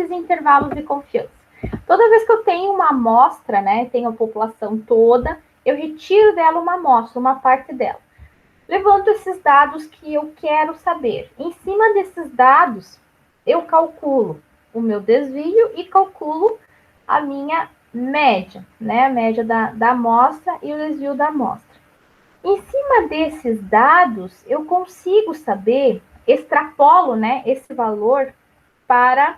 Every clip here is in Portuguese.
desses intervalos de confiança. Toda vez que eu tenho uma amostra, né, tenho a população toda, eu retiro dela uma amostra, uma parte dela. Levanto esses dados que eu quero saber. Em cima desses dados, eu calculo o meu desvio e calculo a minha média, né? A média da amostra e o desvio da amostra. Em cima desses dados, eu consigo saber, extrapolo, né, esse valor para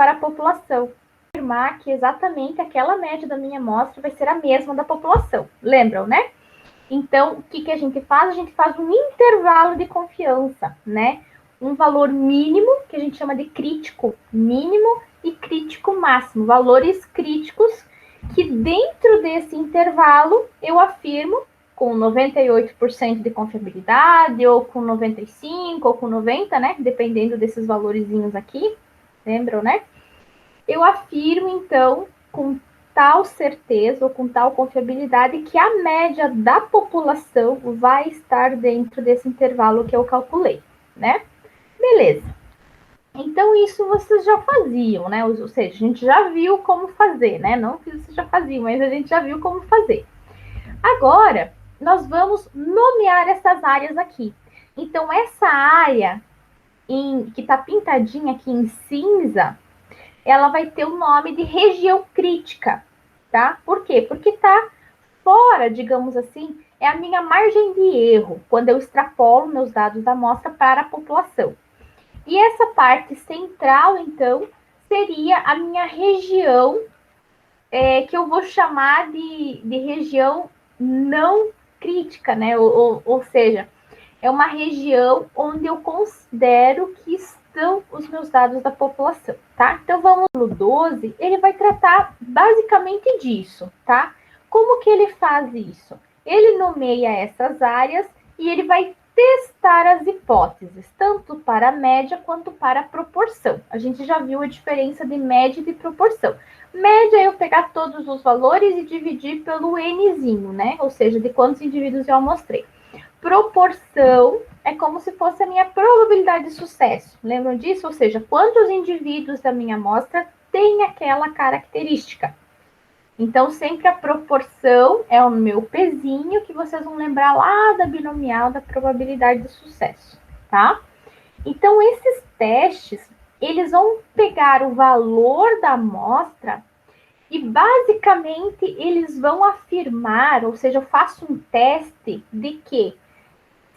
a população. Afirmar que exatamente aquela média da minha amostra vai ser a mesma da população. Lembram, né? Então, o que a gente faz? A gente faz um intervalo de confiança, né? Um valor mínimo, que a gente chama de crítico mínimo, e crítico máximo. Valores críticos que dentro desse intervalo eu afirmo com 98% de confiabilidade, ou com 95%, ou com 90%, né? Dependendo desses valorzinhos aqui. Lembram, né? Eu afirmo, então, com tal certeza ou com tal confiabilidade que a média da população vai estar dentro desse intervalo que eu calculei, né? Beleza. Então, isso vocês já faziam, né? Ou seja, a gente já viu como fazer, né? Não que vocês já faziam, mas a gente já viu como fazer. Agora, nós vamos nomear essas áreas aqui. Então, essa área que está pintadinha aqui em cinza, ela vai ter o nome de região crítica, tá? Por quê? Porque tá fora, digamos assim, é a minha margem de erro, quando eu extrapolo meus dados da amostra para a população. E essa parte central, então, seria a minha região, que eu vou chamar de região não crítica, né? Ou seja, é uma região onde eu considero que estão os meus dados da população, tá? Então, vamos no 12, ele vai tratar basicamente disso, tá? Como que ele faz isso? Ele nomeia essas áreas e ele vai testar as hipóteses, tanto para a média quanto para a proporção. A gente já viu a diferença de média e de proporção. Média é eu pegar todos os valores e dividir pelo Nzinho, né? Ou seja, de quantos indivíduos eu amostrei. Proporção é como se fosse a minha probabilidade de sucesso. Lembram disso? Ou seja, quantos indivíduos da minha amostra têm aquela característica. Então, sempre a proporção é o meu pezinho, que vocês vão lembrar lá da binomial da probabilidade de sucesso, tá? Então, esses testes, eles vão pegar o valor da amostra e, basicamente, eles vão afirmar, ou seja, eu faço um teste de que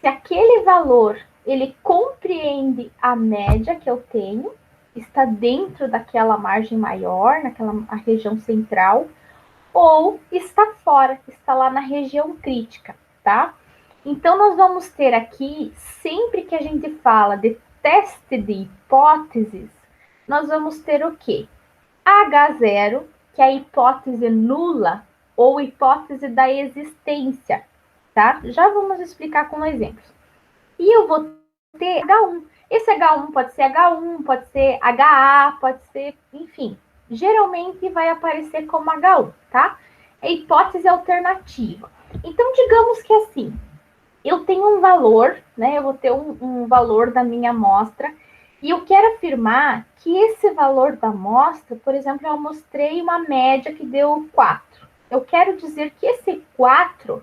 se aquele valor, ele compreende a média que eu tenho, está dentro daquela margem maior, naquela região central, ou está fora, está lá na região crítica, tá? Então, nós vamos ter aqui, sempre que a gente fala de teste de hipóteses, nós vamos ter o quê? H0, que é a hipótese nula, ou hipótese da existência, tá? Já vamos explicar com exemplos. E eu vou ter H1. Esse H1 pode ser H1, pode ser HA, pode ser, enfim. Geralmente vai aparecer como H1, tá? É hipótese alternativa. Então, digamos que assim, eu tenho um valor, né? Eu vou ter um valor da minha amostra e eu quero afirmar que esse valor da amostra, por exemplo, eu mostrei uma média que deu 4. Eu quero dizer que esse 4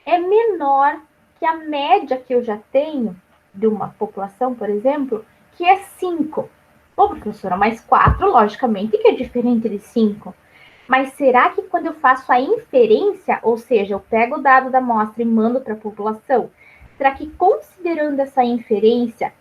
é menor que a média que eu já tenho de uma população, por exemplo, que é 5. Ô, professora, mas 4, logicamente, que é diferente de 5. Mas será que quando eu faço a inferência, ou seja, eu pego o dado da amostra e mando para a população, será que considerando essa inferência,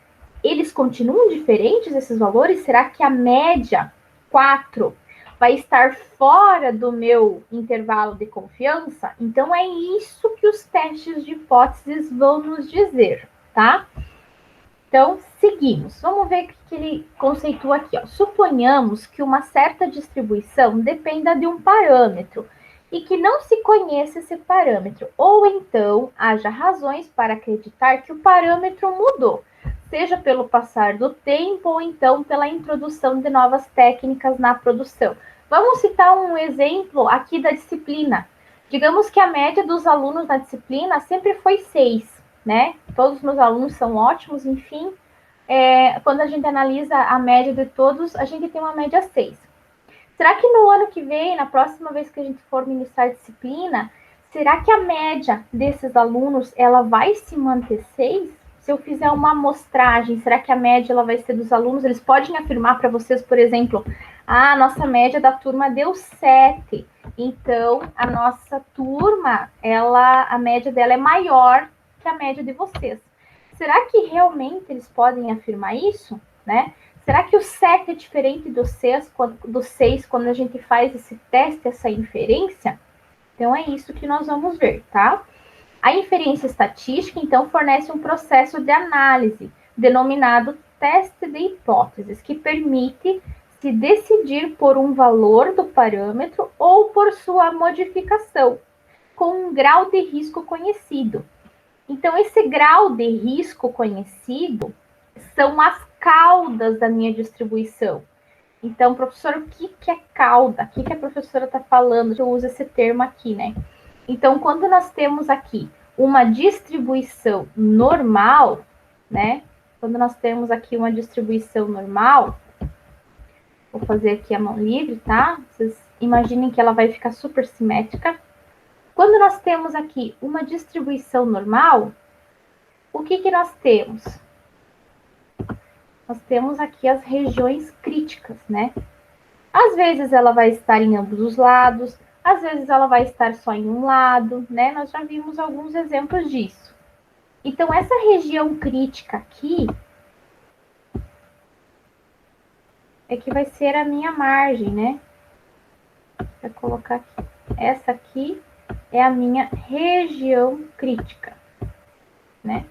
eles continuam diferentes, esses valores? Será que a média 4 vai estar fora do meu intervalo de confiança? Então, é isso que os testes de hipóteses vão nos dizer, tá? Então, seguimos. Vamos ver o que ele conceitua aqui. Ó. Suponhamos que uma certa distribuição dependa de um parâmetro e que não se conheça esse parâmetro, ou então haja razões para acreditar que o parâmetro mudou, seja pelo passar do tempo ou então pela introdução de novas técnicas na produção. Vamos citar um exemplo aqui da disciplina. Digamos que a média dos alunos na disciplina sempre foi 6, né? Todos os meus alunos são ótimos, enfim, quando a gente analisa a média de todos, a gente tem uma média 6. Será que no ano que vem, na próxima vez que a gente for ministrar disciplina, será que a média desses alunos ela vai se manter 6? Se eu fizer uma amostragem, será que a média ela vai ser dos alunos? Eles podem afirmar para vocês, por exemplo, a nossa média da turma deu 7. Então, a nossa turma, a média dela é maior que a média de vocês. Será que realmente eles podem afirmar isso, né? Será que o 7 é diferente do 6 quando a gente faz esse teste, essa inferência? Então, é isso que nós vamos ver, tá? A inferência estatística, então, fornece um processo de análise, denominado teste de hipóteses, que permite se decidir por um valor do parâmetro ou por sua modificação, com um grau de risco conhecido. Então, esse grau de risco conhecido são as caudas da minha distribuição. Então, professor, o que é cauda? O que a professora está falando? Eu uso esse termo aqui, né? Então, quando nós temos aqui uma distribuição normal, né? Quando nós temos aqui uma distribuição normal, vou fazer aqui a mão livre, tá? Vocês imaginem que ela vai ficar super simétrica. Quando nós temos aqui uma distribuição normal, o que nós temos? Nós temos aqui as regiões críticas, né? Às vezes ela vai estar em ambos os lados, às vezes ela vai estar só em um lado, né? Nós já vimos alguns exemplos disso. Então, essa região crítica aqui é que vai ser a minha margem, né? Vou colocar aqui. Essa aqui é a minha região crítica, né?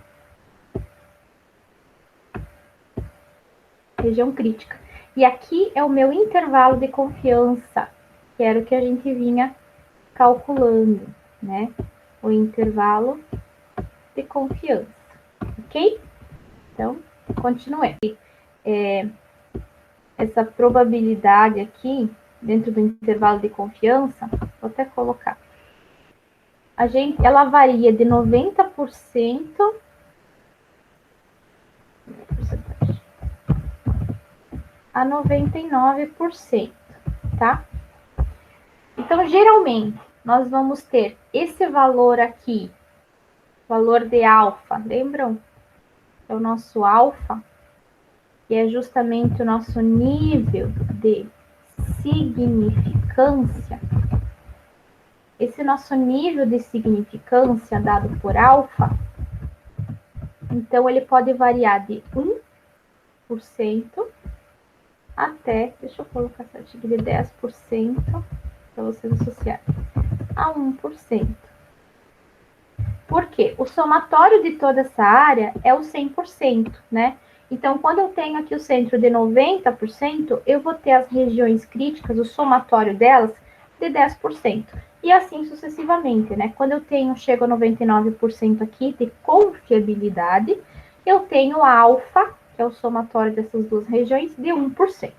Região crítica. E aqui é o meu intervalo de confiança, que era o que a gente vinha calculando, né? O intervalo de confiança, ok? Então, continuei. Essa probabilidade aqui, dentro do intervalo de confiança, vou até colocar. Ela varia de 90% a 99%, tá? Então, geralmente, nós vamos ter esse valor aqui, valor de alfa, lembram? É o nosso alfa, que é justamente o nosso nível de significância. Esse nosso nível de significância dado por alfa, então ele pode variar de 1% até, deixa eu colocar certinho, de 10% para vocês associarem, a 1%. Por quê? O somatório de toda essa área é o 100%, né? Então, quando eu tenho aqui o centro de 90%, eu vou ter as regiões críticas, o somatório delas, de 10%. E assim sucessivamente, né? Quando eu chego a 99% aqui de confiabilidade, eu tenho a alfa, que é o somatório dessas duas regiões, de 1%.